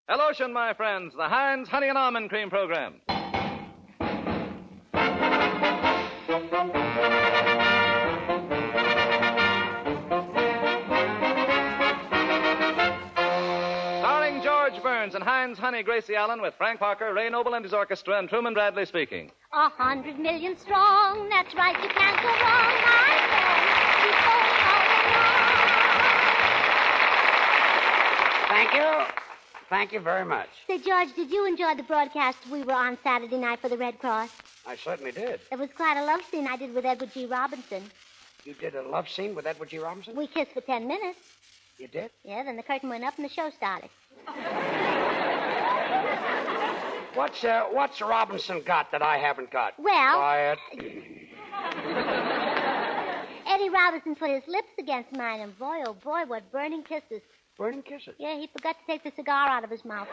Hello, my friends, the Heinz Honey and Almond Cream Program. Starring George Burns and Heinz Honey, Gracie Allen, with Frank Parker, Ray Noble and his orchestra, and Truman Bradley speaking. 100 million strong, that's right, you can't go wrong, my friend. Keep going all along. Thank you. Thank you very much. Say, George, did you enjoy the broadcast we were on Saturday night for the Red Cross? I certainly did. It was quite a love scene I did with Edward G. Robinson. You did a love scene with Edward G. Robinson? We kissed for 10 minutes. You did? Yeah, then the curtain went up and the show started. What's Robinson got that I haven't got? Well... Quiet. Eddie Robinson put his lips against mine, and boy, oh boy, what burning kisses. Burning kisses? Yeah, he forgot to take the cigar out of his mouth.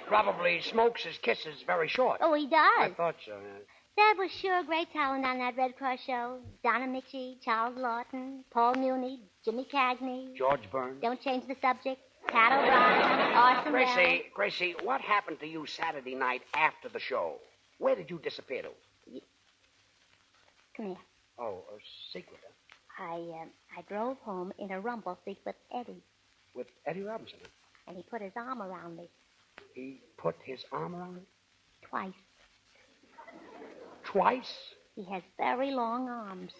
Probably smokes his kisses very short. Oh, he does? I thought so, yeah. That was sure great talent on that Red Cross show. Donna Mitchie, Charles Lawton, Paul Muni, Jimmy Cagney. George Burns. Don't change the subject. Pat O'Brien, Orson Welles. Gracie, what happened to you Saturday night after the show? Where did you disappear to? Come here. Oh, a secret, huh? I drove home in a rumble seat with Eddie. With Eddie Robinson, huh? And he put his arm around me. He put his arm around you? Twice. Twice? He has very long arms.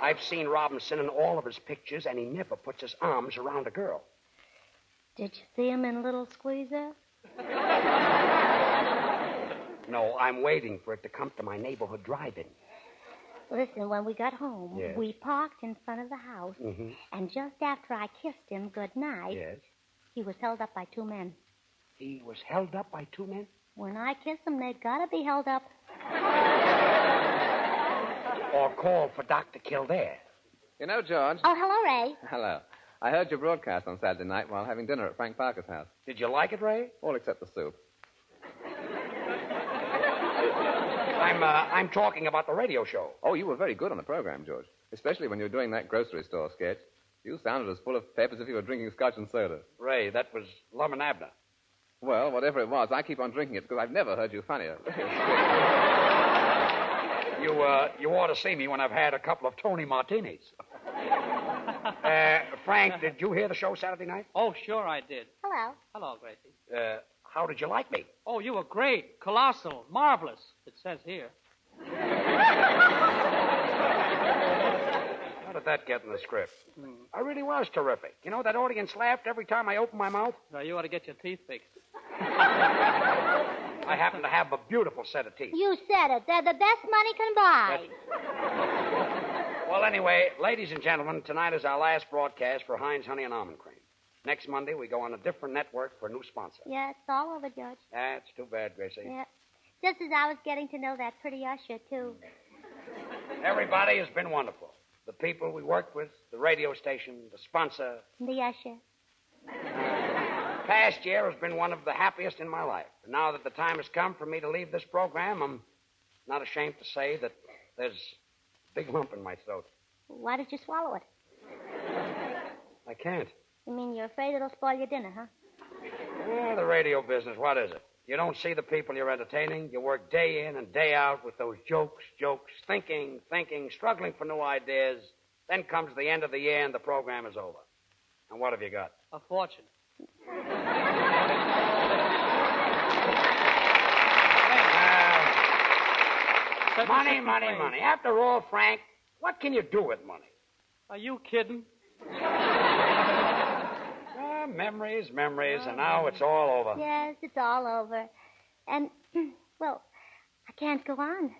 I've seen Robinson in all of his pictures, and he never puts his arms around a girl. Did you see him in Little Squeezer? No, I'm waiting for it to come to my neighborhood drive-in. Listen, when we got home, Yes. we parked in front of the house, and just after I kissed him goodnight, Yes? he was held up by two men. He was held up by two men? When I kiss them, they've got to be held up. Or called for Dr. Kildare. You know, George. Oh, hello, Ray. Hello. I heard your broadcast on Saturday night while having dinner at Frank Parker's house. Did you like it, Ray? All except the soup. I'm talking about the radio show. Oh, you were very good on the program, George. Especially when you were doing that grocery store sketch. You sounded as full of pep as if you were drinking scotch and soda. Ray, that was Lum and Abner. Well, whatever it was, I keep on drinking it because I've never heard you funnier. You ought to see me when I've had a couple of Tony Martinis. Frank, did you hear the show Saturday night? Oh, sure I did. Hello. Hello, Gracie. How did you like me? Oh, you were great, colossal, marvelous, it says here. How did that get in the script? I really was terrific. You know, that audience laughed every time I opened my mouth. Now, you ought to get your teeth fixed. I happen to have a beautiful set of teeth. You said it. They're the best money can buy. Well, anyway, ladies and gentlemen, tonight is our last broadcast for Heinz Honey and Almond Cream. Next Monday, we go on a different network for a new sponsor. Yeah, it's all over, George. That's too bad, Gracie. Yeah. Just as I was getting to know that pretty usher, too. Everybody has been wonderful. The people we worked with, the radio station, the sponsor. The usher. Past year has been one of the happiest in my life. And now that the time has come for me to leave this program, I'm not ashamed to say that there's a big lump in my throat. Why did you swallow it? I can't. You mean you're afraid it'll spoil your dinner, huh? Yeah, the radio business, what is it? You don't see the people you're entertaining. You work day in and day out with those jokes, thinking, struggling for new ideas. Then comes the end of the year and the program is over. And what have you got? A fortune. Money. After all, Frank, what can you do with money? Are you kidding? Memories, and now it's all over. Yes, it's all over. And, well, I can't go on.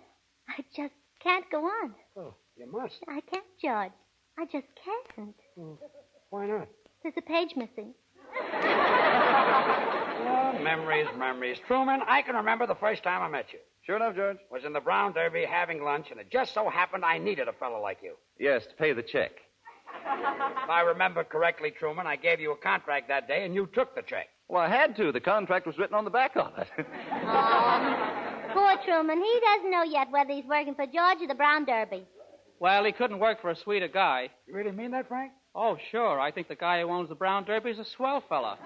I just can't go on. Oh, you must. I can't, George. I just can't. Why not? There's a page missing. Oh, memories. Truman, I can remember the first time I met you. Sure enough, George. Was in the Brown Derby having lunch, and it just so happened I needed a fellow like you. Yes, to pay the check. If I remember correctly, Truman, I gave you a contract that day, and you took the check. Well, I had to. The contract was written on the back of it. Oh, poor Truman. He doesn't know yet whether he's working for George or the Brown Derby. Well, he couldn't work for a sweeter guy. You really mean that, Frank? Oh, sure. I think the guy who owns the Brown Derby is a swell fella.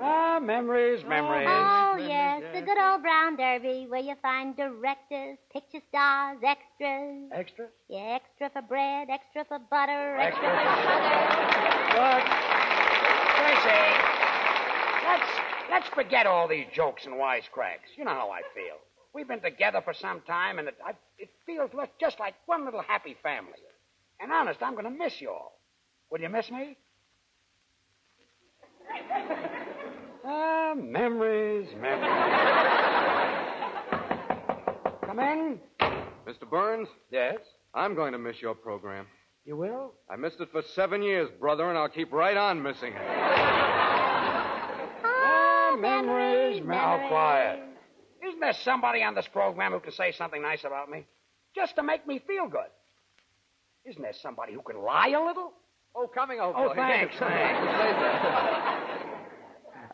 Ah, memories. Oh, yes, the good old Brown Derby, where you find directors, picture stars, extras. Extra? Yeah, extra for bread, extra for butter, extra Extra. for sugar. Good. Tracy, let's forget all these jokes and wisecracks. You know how I feel. We've been together for some time, and it feels just like one little happy family. And honest, I'm going to miss you all. Will you miss me? Ah, memories. Come in. Mr. Burns, Yes? I'm going to miss your program. You will? I missed it for 7 years, brother, and I'll keep right on missing it. Oh, memories. Oh, memories. quiet. Isn't there somebody on this program who can say something nice about me? Just to make me feel good. Isn't there somebody who can lie a little? Oh, coming over. Oh, thanks.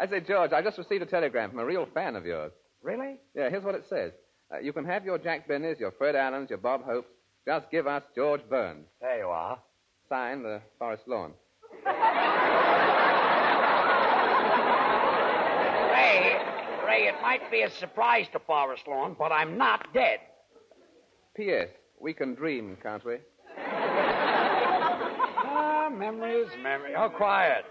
I say, George, I just received a telegram from a real fan of yours. Really? Yeah, here's what it says. You can have your Jack Benny's, your Fred Allens, your Bob Hopes. Just give us George Burns. There you are. Signed, the Forest Lawn. Ray, it might be a surprise to Forest Lawn, but I'm not dead. P.S. We can dream, can't we? Ah, memories. Oh, quiet.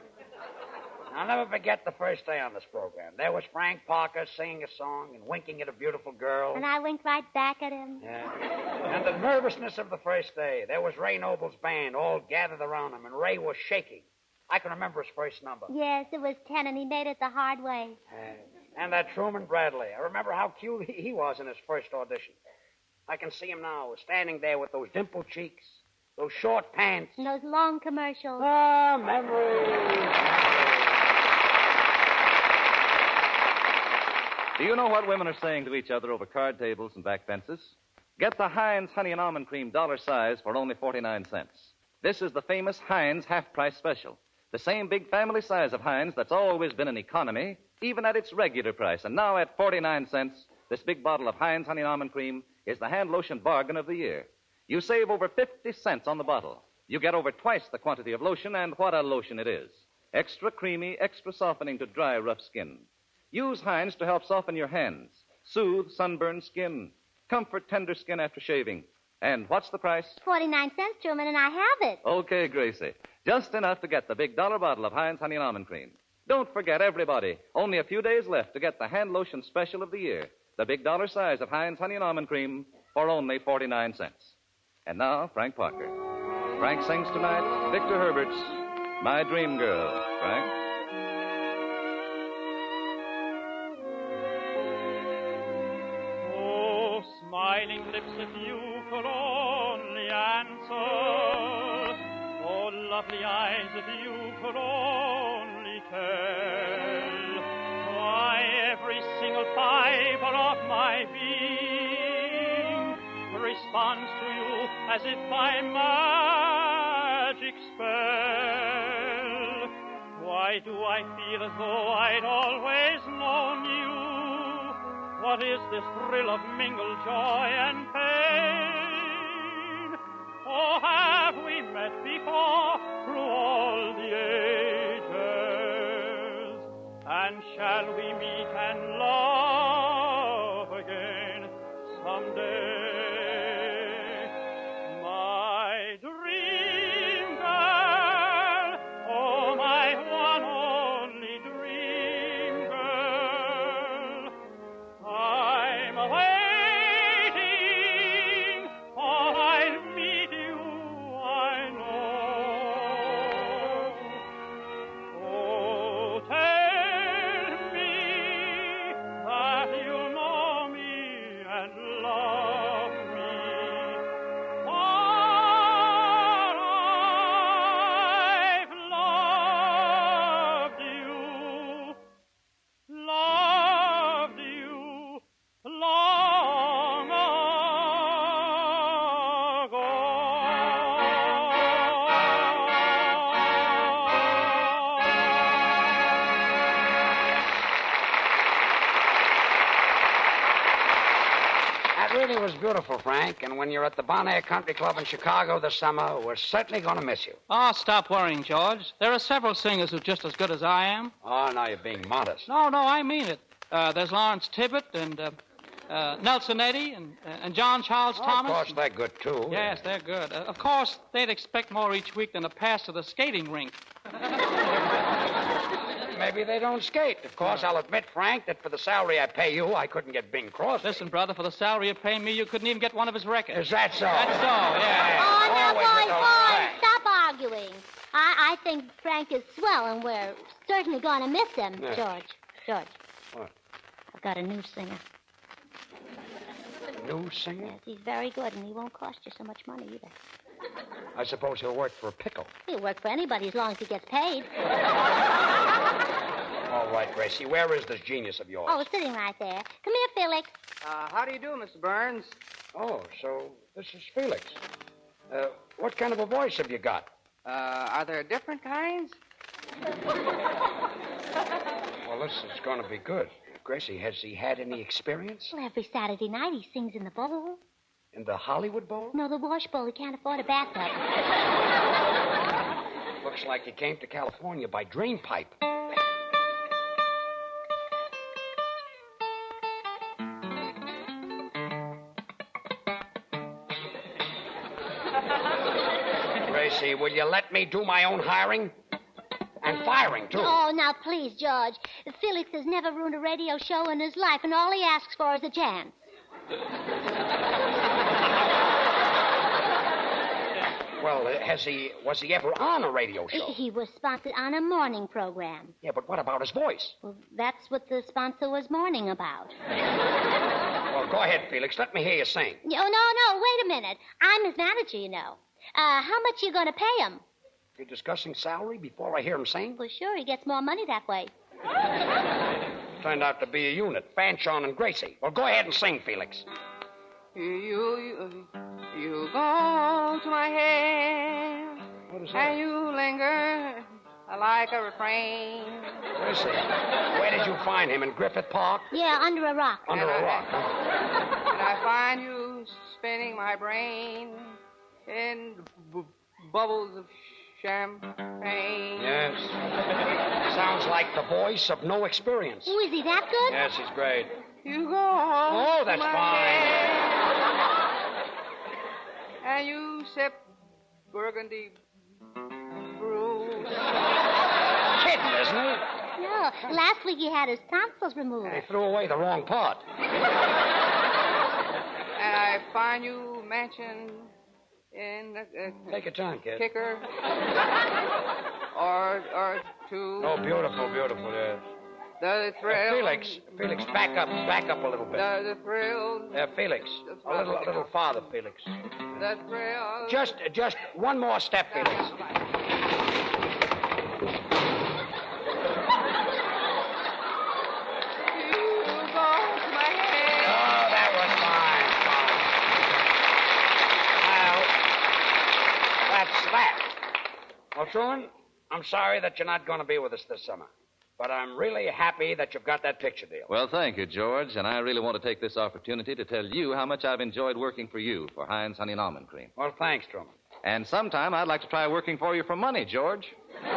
I'll never forget the first day on this program. There was Frank Parker singing a song and winking at a beautiful girl. And I winked right back at him. Yeah. And the nervousness of the first day. There was Ray Noble's band all gathered around him, and Ray was shaking. I can remember his first number. Yes, it was 10, and he made it the hard way. And that Truman Bradley. I remember how cute he was in his first audition. I can see him now, standing there with those dimpled cheeks, those short pants. And those long commercials. Ah, memories. Do you know what women are saying to each other over card tables and back fences? Get the Heinz Honey and Almond Cream dollar size for only 49 cents. This is the famous Heinz half-price special. The same big family size of Heinz that's always been an economy, even at its regular price. And now at 49 cents, this big bottle of Heinz Honey and Almond Cream is the hand lotion bargain of the year. You save over 50 cents on the bottle. You get over twice the quantity of lotion, and what a lotion it is. Extra creamy, extra softening to dry, rough skin. Use Heinz to help soften your hands, soothe sunburned skin, comfort tender skin after shaving. And what's the price? 49 cents, Truman, and I have it. Okay, Gracie. Just enough to get the big dollar bottle of Heinz Honey and Almond Cream. Don't forget, everybody, only a few days left to get the hand lotion special of the year, the big dollar size of Heinz Honey and Almond Cream for only 49 cents. And now, Frank Parker. Frank sings tonight Victor Herbert's My Dream Girl. Frank? Smiling lips, if you could only answer. Oh, lovely eyes, if you could only tell. Why, every single fiber of my being responds to you as if by magic spell. Why do I feel as though I'd always known you? What is this thrill of mingled joy and pain? Oh, have we met before through all the ages? And shall we meet and love again someday? My dream girl, oh, my one only dream girl. I'm waiting, for I'll meet you, I know. weather's beautiful, Frank, and when you're at the Bon Air Country Club in Chicago this summer, we're certainly going to miss you. Oh, stop worrying, George. There are several singers who are just as good as I am. Oh, now you're being modest. No, I mean it. There's Lawrence Tibbett and Nelson Eddy and John Charles Thomas. Of course, they're good, too. Yes, they're good. Of course, they'd expect more each week than a pass to the skating rink. Maybe they don't skate. Of course, I'll admit, Frank, that for the salary I pay you, I couldn't get Bing Crosby. Listen, brother, for the salary you pay me, you couldn't even get one of his records. Is that so? That's so, yeah. Oh, now, Always with those boys, facts. stop arguing. I think Frank is swell, and we're certainly going to miss him. Yeah. George. What? I've got a new singer. New singer? Yes, he's very good, and he won't cost you so much money either. I suppose he'll work for a pickle. He'll work for anybody as long as he gets paid. All right, Gracie, where is this genius of yours? Oh, sitting right there. Come here, Felix. How do you do, Mr. Burns? Oh, so this is Felix. What kind of a voice have you got? Are there different kinds? Well, this is going to be good. Gracie, has he had any experience? Well, every Saturday night he sings in the bowl. In the Hollywood Bowl? No, the wash bowl. He can't afford a bathtub. Looks like he came to California by drain pipe. Gracie, will you let me do my own hiring? And firing, too. Oh, now, please, George. Felix has never ruined a radio show in his life, and all he asks for is a chance. Well, was he ever on a radio show? He was sponsored on a morning program. Yeah, but what about his voice? Well, that's what the sponsor was mourning about. Well, go ahead, Felix. Let me hear you sing. Oh, no, wait a minute. I'm his manager, you know. How much you going to pay him? You're discussing salary before I hear him sing? Well, sure, he gets more money that way. Turned out to be a unit. Fanchon and Gracie. Well, go ahead and sing, Felix. You go to my head, What is and that? you linger like a refrain. Gracie, where did you find him? In Griffith Park? Yeah, under a rock. Under a rock, huh? And I find you spinning my brain in bubbles of champagne. Yes. Sounds like the voice of no experience. Oh, is he that good? Yes, he's great. You go. Oh, that's to my fine. head, and you sip burgundy brew. Kidding, isn't he? No, last week he had his tonsils removed. He threw away the wrong part. And I find you mentioned in the Take your time, kid. kicker or two. Oh, beautiful, beautiful, yes. The thrill. Felix, back up a little bit. The thrill. Felix, a little farther, Felix. The thrill. Just one more step, Felix. You go to my head. Oh, that was fine. Now, that's that. Well, Truman, I'm sorry that you're not going to be with us this summer. But I'm really happy that you've got that picture deal. Well, thank you, George. And I really want to take this opportunity to tell you how much I've enjoyed working for you for Heinz Honey and Almond Cream. Well, thanks, Truman. And sometime I'd like to try working for you for money, George. You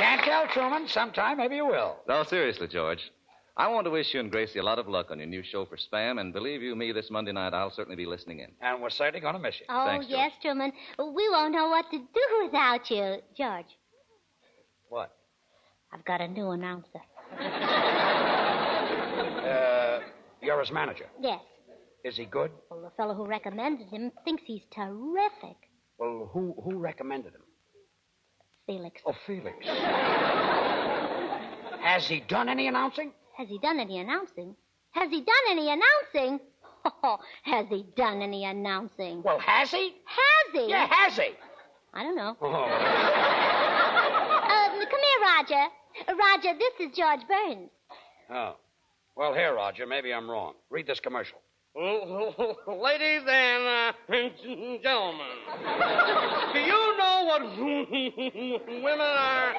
can't tell, Truman. Sometime maybe you will. No, seriously, George. I want to wish you and Gracie a lot of luck on your new show for Spam, and believe you me, this Monday night I'll certainly be listening in. And we're certainly going to miss you. Oh, Thanks, George. yes, Truman. We won't know what to do without you. George, What? I've got a new announcer. You're his manager. Yes. Is he good? Well, the fellow who recommended him thinks he's terrific. Well, who recommended him? Felix. Oh, Felix. Has he done any announcing? Has he done any announcing? Has he done any announcing? Oh, has he done any announcing? Well, has he? Has he? Yeah, has he? I don't know. Oh. Come here, Roger. Roger, this is George Burns. Oh. Well, here, Roger, maybe I'm wrong. Read this commercial. Ladies and gentlemen, do you know what women are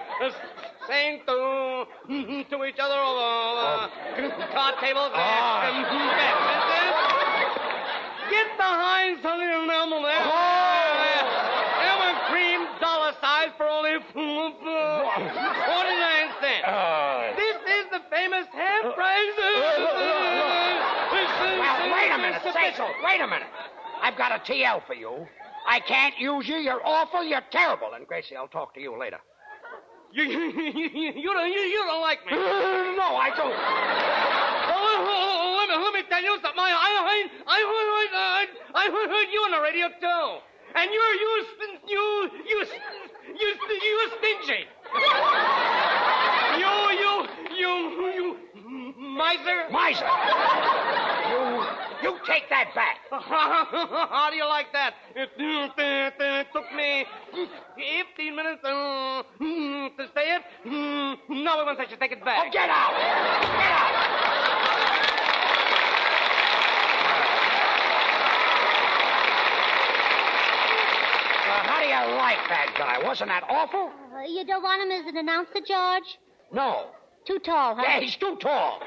saying to each other over card tables and beds. Get the Heinz Honey and Elmo there. Elmo cream dollar size for only 49 cents. This is the famous half price. Well, wait a minute, Cecil. Wait a minute. I've got a TL for you. I can't use you. You're awful. You're terrible. And Gracie, I'll talk to you later. You don't like me. No, I don't. Let me tell you something. I heard you on the radio too, and you stingy. You miser. Miser. You take that back. How do you like that? It took me 15 minutes to say it. No one says you take it back. Oh, get out! Get out! How do you like that guy? Wasn't that awful? You don't want him as an announcer, George? No. Too tall, huh? Yeah, he's too tall.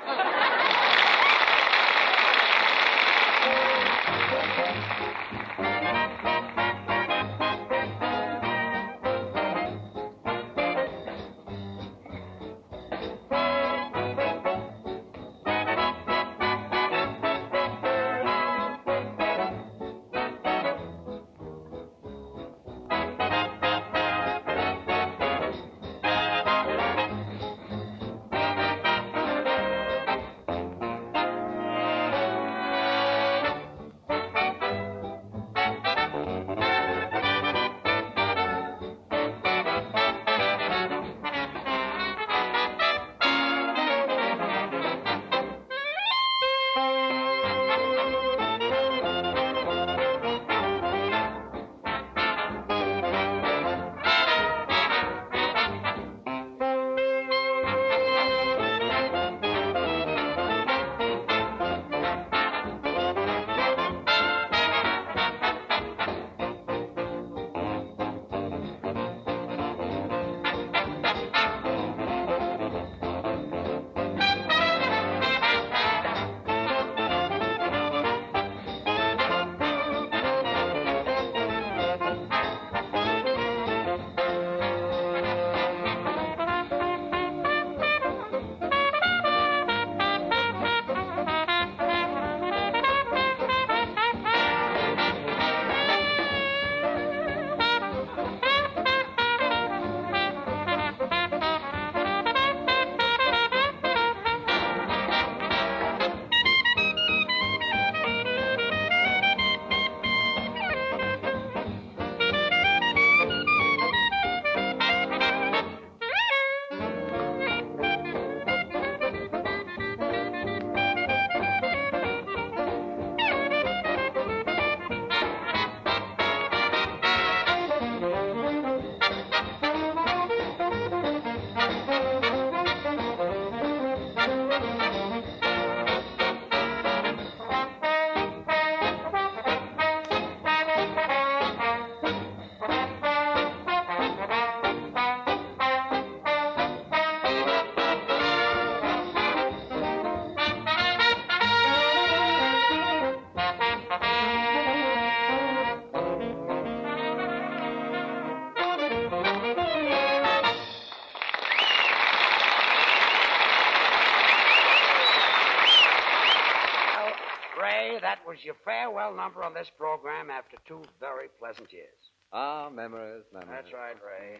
That was your farewell number on this program after 2 very pleasant years. Ah, memories. That's right, Ray.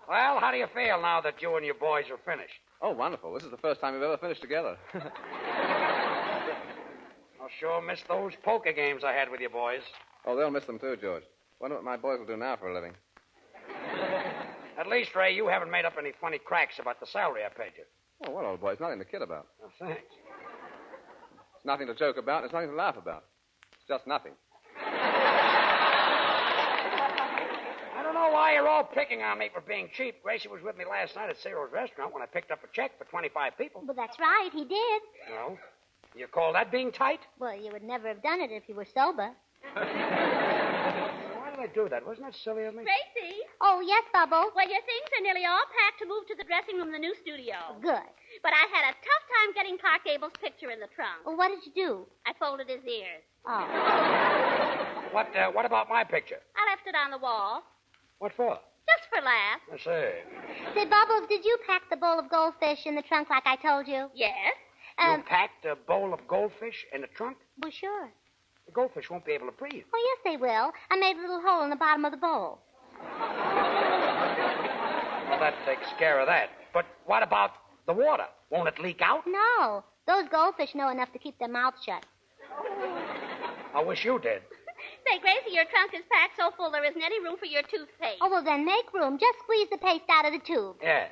Well, how do you feel now that you and your boys are finished? Oh, wonderful. This is the first time we've ever finished together. I'll sure miss those poker games I had with you boys. Oh, they'll miss them too, George. Wonder what my boys will do now for a living. At least, Ray, you haven't made up any funny cracks about the salary I paid you. Oh, well, old boy, it's nothing to kid about. Oh, thanks. It's nothing to joke about, and it's nothing to laugh about. It's just nothing. I don't know why you're all picking on me for being cheap. Gracie was with me last night at Cyril's restaurant when I picked up a check for 25 people. Well, that's right. He did. No? You call that being tight? Well, you would never have done it if you were sober. Why did I do that? Wasn't that silly of me? Gracie! Oh, yes, Bubble. Well, your things are nearly all packed to move to the dressing room in the new studio. Good. But I had a tough time getting Clark Gable's picture in the trunk. Well, what did you do? I folded his ears. Oh. What about my picture? I left it on the wall. What for? Just for laughs. I say. Say, Bubbles, did you pack the bowl of goldfish in the trunk like I told you? Yes. You packed a bowl of goldfish in the trunk? Well, sure. The goldfish won't be able to breathe. Oh, yes, they will. I made a little hole in the bottom of the bowl. Well, that takes care of that. But what about the water? Won't it leak out? No. Those goldfish know enough to keep their mouths shut. I wish you did. Say, Gracie, your trunk is packed so full there isn't any room for your toothpaste. Oh, well, then make room. Just squeeze the paste out of the tube. Yeah.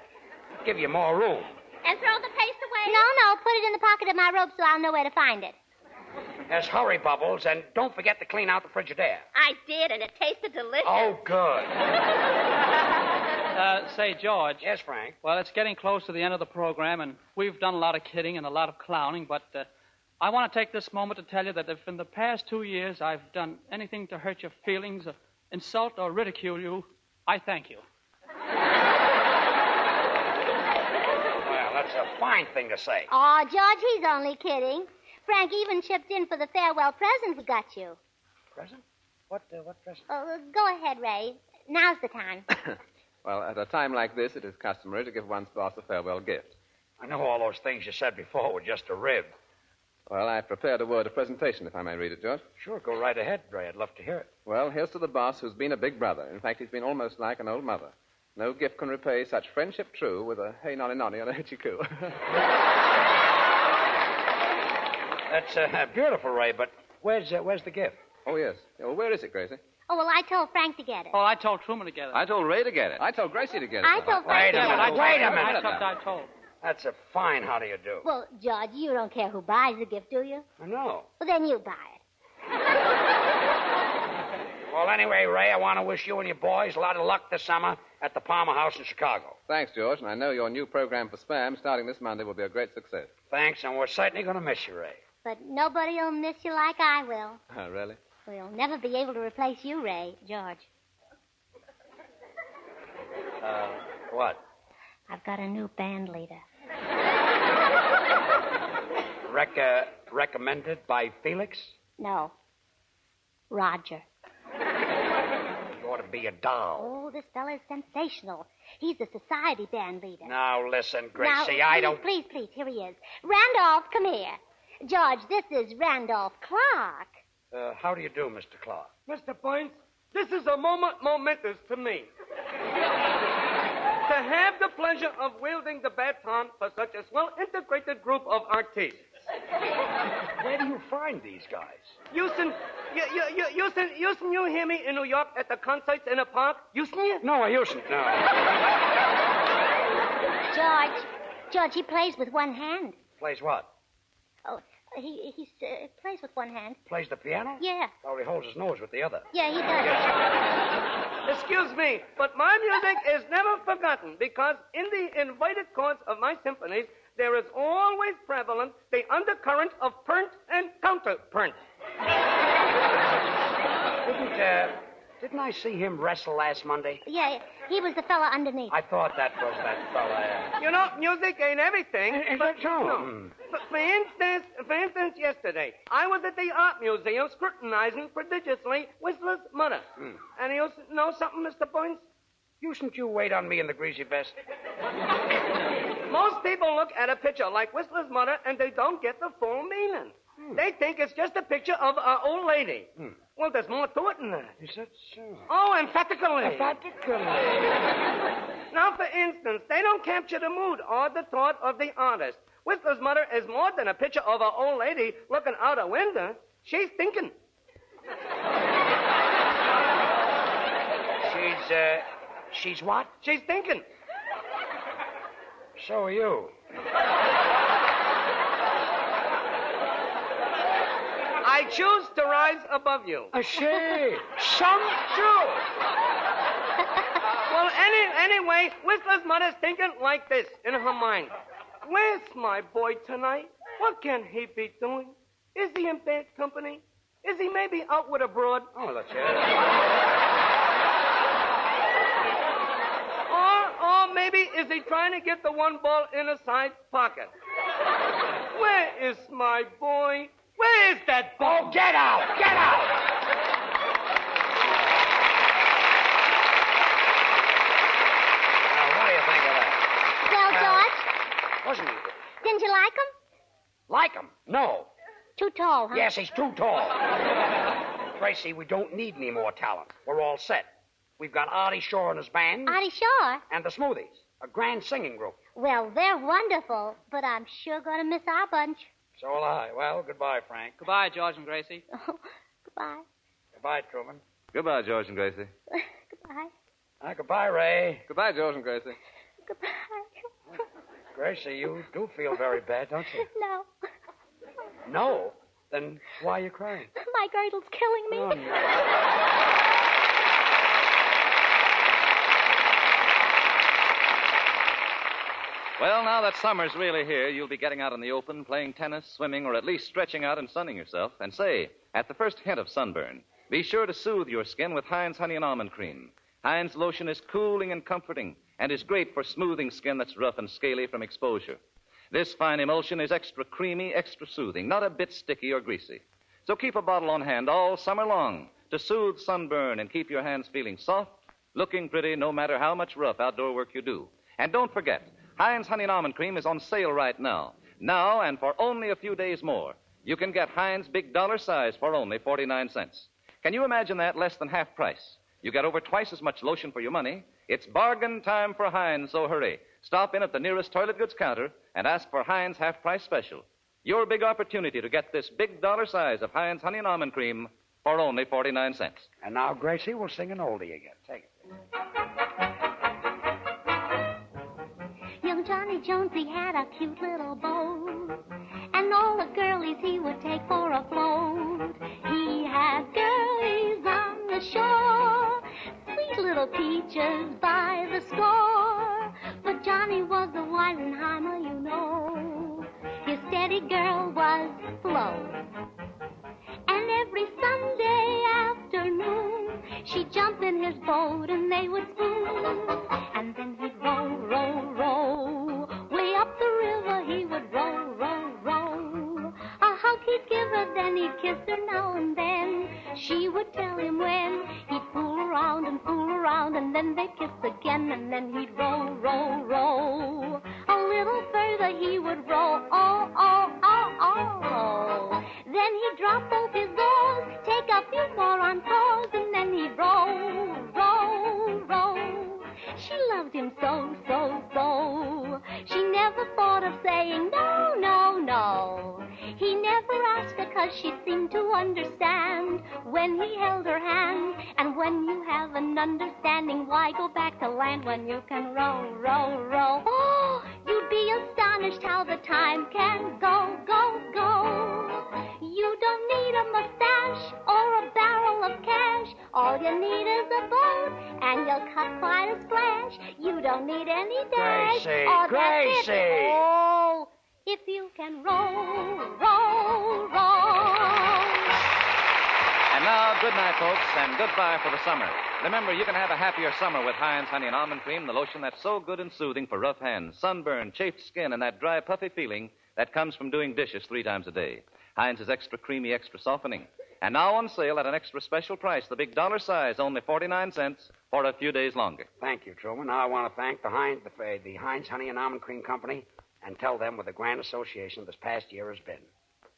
Give you more room. And throw the paste away? No. Put it in the pocket of my robe so I'll know where to find it. Yes, hurry, Bubbles, and don't forget to clean out the Frigidaire. I did, and it tasted delicious. Oh, good. Say, George. Yes, Frank? Well, it's getting close to the end of the program, and we've done a lot of kidding and a lot of clowning, but I want to take this moment to tell you that if in the past 2 years I've done anything to hurt your feelings, insult or ridicule you, I thank you. Well, that's a fine thing to say. Oh, George, he's only kidding. Frank even chipped in for the farewell present we got you. Present? What present? Oh, go ahead, Ray. Now's the time. Well, at a time like this, it is customary to give one's boss a farewell gift. I know all those things you said before were just a rib. Well, I've prepared a word of presentation, if I may read it, George. Sure, go right ahead, Ray. I'd love to hear it. Well, here's to the boss who's been a big brother. In fact, he's been almost like an old mother. No gift can repay such friendship true with a hey nonny nonny and a hitchy coo. That's beautiful, Ray, but where's the gift? Oh, yes. Well, where is it, Gracie? Oh, well, I told Frank to get it. Oh, I told Truman to get it. I told Ray to get it. I told Gracie to get it. I told Frank Wait a to get it. minute. Wait a I minute. told. That's a fine how do you do. Well, George, you don't care who buys the gift, do you? I know. Well, then you buy it. Well, anyway, Ray, I want to wish you and your boys a lot of luck this summer at the Palmer House in Chicago. Thanks, George, and I know your new program for Spam, starting this Monday, will be a great success. Thanks, and we're certainly going to miss you, Ray. But nobody will miss you like I will. Oh, really? We'll never be able to replace you, Ray, George. What? I've got a new band leader. Recommended by Felix? No. Roger. You ought to be a doll. Oh, this fella's sensational. He's the society band leader. Now, listen, Gracie, now, I don't... Please, here he is. Randolph, come here. George, this is Randolph Clark. How do you do, Mr. Clark? Mr. Points, this is a moment momentous to me. To have the pleasure of wielding the baton for such a well-integrated group of artists. Where do you find these guys? Houston, you hear me in New York at the concerts in the park? Houston, you? No, Houston, no. George, he plays with one hand. Plays what? Oh, he plays with one hand. Plays the piano? Yeah. Or he holds his nose with the other? Yeah, he does. Excuse me, but my music is never forgotten because in the invited chords of my symphonies, there is always prevalent the undercurrent of pernt and counterpernt. Didn't I see him wrestle last Monday? Yeah, he was the fella underneath. I thought that was that fella. You know, music ain't everything. Is that so? No. For instance, yesterday, I was at the art museum scrutinizing prodigiously Whistler's mother. And you know something, Mr. Boynes? Shouldn't you wait on me in the greasy vest? Most people look at a picture like Whistler's mother and they don't get the full meaning. They think it's just a picture of an old lady. Well, there's more to it than that. Is that so? Oh, emphatically. Emphatically. Now, for instance, they don't capture the mood or the thought of the artist. Whistler's mother is more than a picture of an old lady looking out a window. She's thinking. She's what? She's thinking. So are you. I choose to rise above you. A shame. Some do. Well, anyway, Whistler's mother's thinking like this in her mind. Where's my boy tonight? What can he be doing? Is he in bad company? Is he maybe out with a broad? Oh, let's hear it. busy trying to get the one ball in a side pocket. Where is my boy? Where is that ball? Oh, get out! Get out! Now, what do you think of that? Well, George, Wasn't he? didn't you like him? Like him? No. Too tall, huh? Yes, he's too tall. Gracie, we don't need any more talent. We're all set. We've got Artie Shaw and his band. Artie Shaw? And the Smoothies, a grand singing group. Well, they're wonderful, but I'm sure going to miss our bunch. So will I. Well, goodbye, Frank. Goodbye, George and Gracie. Oh, goodbye. Goodbye, Truman. Goodbye, George and Gracie. Goodbye. Goodbye, Ray. Goodbye, George and Gracie. Goodbye. Gracie, you do feel very bad, don't you? No. No? Then why are you crying? My girdle's killing me. Oh, no. Well, now that summer's really here, you'll be getting out in the open, playing tennis, swimming, or at least stretching out and sunning yourself. And say, at the first hint of sunburn, be sure to soothe your skin with Heinz Honey and Almond Cream. Heinz lotion is cooling and comforting and is great for smoothing skin that's rough and scaly from exposure. This fine emulsion is extra creamy, extra soothing, not a bit sticky or greasy. So keep a bottle on hand all summer long to soothe sunburn and keep your hands feeling soft, looking pretty no matter how much rough outdoor work you do. And don't forget, Heinz Honey and Almond Cream is on sale right now. Now, and for only a few days more, you can get Heinz Big Dollar Size for only 49 cents. Can you imagine that? Less than half price. You get over twice as much lotion for your money. It's bargain time for Heinz, so hurry. Stop in at the nearest toilet goods counter and ask for Heinz half-price special. Your big opportunity to get this Big Dollar Size of Heinz Honey and Almond Cream for only 49 cents. And now, Gracie, we'll sing an oldie again. Take it. Young Johnny Jones, he had a cute little boat, and all the girlies he would take for a float. He had girlies on the shore, sweet little peaches by the score. But Johnny was a Weisenheimer, you know. His steady girl was Flo. And every Sunday afternoon, she'd jump in his boat and they would spoon. And then he'd row, row, row. Way up the river he would row, row, row. A hug he'd give her, then he'd kiss her now and then. She would tell him when. He'd fool around, and then they'd kiss again. And then he'd row, row, row. A little further he would row, oh, oh, oh, oh. Then he'd drop both his oars, take a few more encores, and then he'd row, row, row. She loved him so, so, so. She never thought of saying no, no, no. He never asked her 'cause she seemed to understand when he held her hand. And when you have an understanding, why go back to land when you can row, row, row? Oh, you'd be astonished how the time can go, go, go. You don't need a mustache or a barrel of cash. All you need is a boat, and you'll cut quite a splash. You don't need any dash. Gracie, or Gracie. Oh, if you can row, row, row. And now, good night, folks, and goodbye for the summer. Remember, you can have a happier summer with Heinz Honey and Almond Cream, the lotion that's so good and soothing for rough hands, sunburn, chafed skin, and that dry, puffy feeling that comes from doing dishes 3 times a day. Heinz is extra creamy, extra softening. And now on sale at an extra special price, the Big Dollar Size, only 49 cents for a few days longer. Thank you, Truman. Now I want to thank the Heinz Honey and Almond Cream Company and tell them what the grand association this past year has been.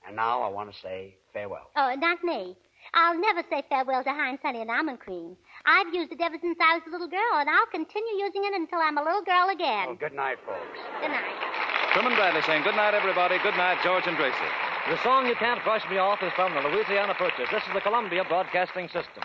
And now I want to say farewell. Oh, not me. I'll never say farewell to Heinz Honey and Almond Cream. I've used it ever since I was a little girl, and I'll continue using it until I'm a little girl again. Well, good night, folks. Good night. Truman Bradley saying good night, everybody. Good night, George and Gracie. The song You Can't Brush Me Off is from the Louisiana Purchase. This is the Columbia Broadcasting System.